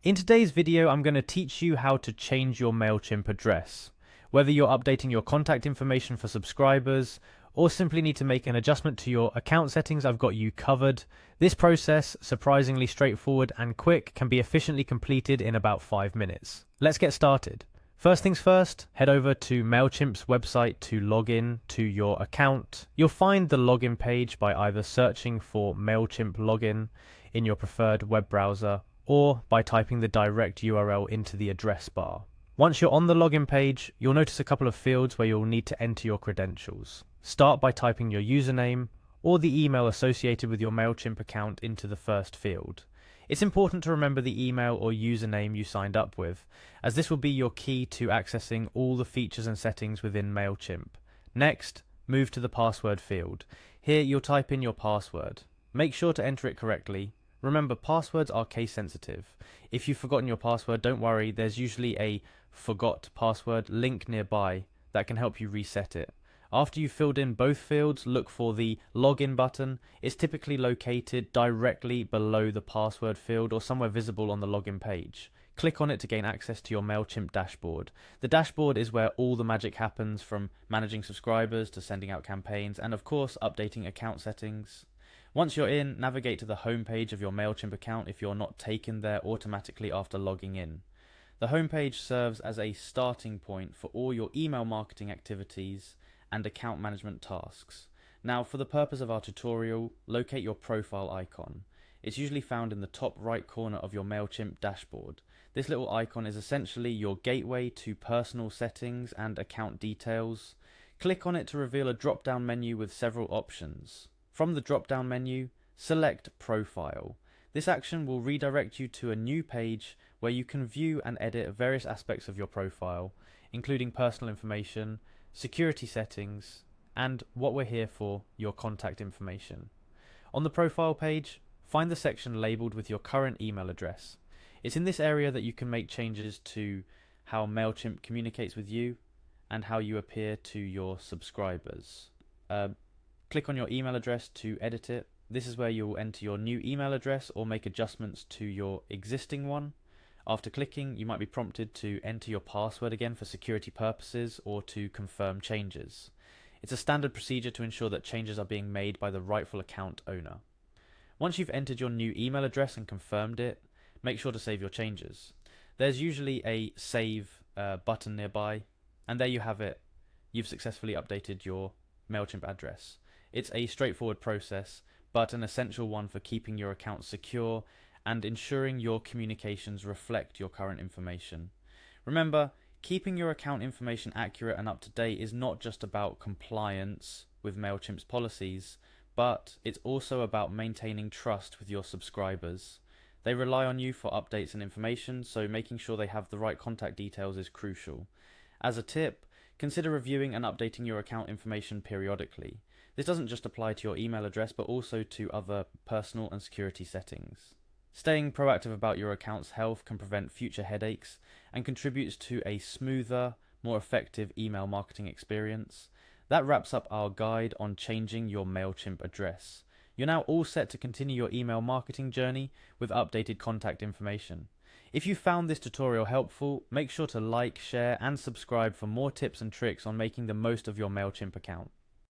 In today's video, I'm going to teach you how to change your Mailchimp address. Whether you're updating your contact information for subscribers or simply need to make an adjustment to your account settings, I've got you covered. This process, surprisingly straightforward and quick, can be efficiently completed in about 5 minutes. Let's get started. First things first, head over to Mailchimp's website to log in to your account. You'll find the login page by either searching for Mailchimp login in your preferred web browser or by typing the direct URL into the address bar. Once you're on the login page, you'll notice a couple of fields where you'll need to enter your credentials. Start by typing your username or the email associated with your Mailchimp account into the first field. It's important to remember the email or username you signed up with, as this will be your key to accessing all the features and settings within Mailchimp. Next, move to the password field. Here you'll type in your password. Make sure to enter it correctly. Remember, passwords are case sensitive. If you've forgotten your password, don't worry, there's usually a forgot password link nearby that can help you reset it. After you've filled in both fields, look for the login button. It's typically located directly below the password field or somewhere visible on the login page. Click on it to gain access to your Mailchimp dashboard. The dashboard is where all the magic happens, from managing subscribers to sending out campaigns and of course updating account settings. Once you're in, navigate to the home page of your Mailchimp account if you're not taken there automatically after logging in. The home page serves as a starting point for all your email marketing activities and account management tasks. Now, for the purpose of our tutorial, locate your profile icon. It's usually found in the top right corner of your Mailchimp dashboard. This little icon is essentially your gateway to personal settings and account details. Click on it to reveal a drop-down menu with several options. From the drop-down menu, select Profile. This action will redirect you to a new page where you can view and edit various aspects of your profile, including personal information, security settings, and what we're here for, your contact information. On the profile page, find the section labeled with your current email address. It's in this area that you can make changes to how Mailchimp communicates with you and how you appear to your subscribers. Click on your email address to edit it. This is where you'll enter your new email address or make adjustments to your existing one. After clicking, you might be prompted to enter your password again for security purposes or to confirm changes. It's a standard procedure to ensure that changes are being made by the rightful account owner. Once you've entered your new email address and confirmed it, make sure to save your changes. There's usually a save button nearby, and there you have it. You've successfully updated your Mailchimp address. It's a straightforward process, but an essential one for keeping your account secure and ensuring your communications reflect your current information. Remember, keeping your account information accurate and up to date is not just about compliance with Mailchimp's policies, but it's also about maintaining trust with your subscribers. They rely on you for updates and information, so making sure they have the right contact details is crucial. As a tip, consider reviewing and updating your account information periodically. This doesn't just apply to your email address, but also to other personal and security settings. Staying proactive about your account's health can prevent future headaches and contributes to a smoother, more effective email marketing experience. That wraps up our guide on changing your Mailchimp address. You're now all set to continue your email marketing journey with updated contact information. If you found this tutorial helpful, make sure to like, share, and subscribe for more tips and tricks on making the most of your Mailchimp account.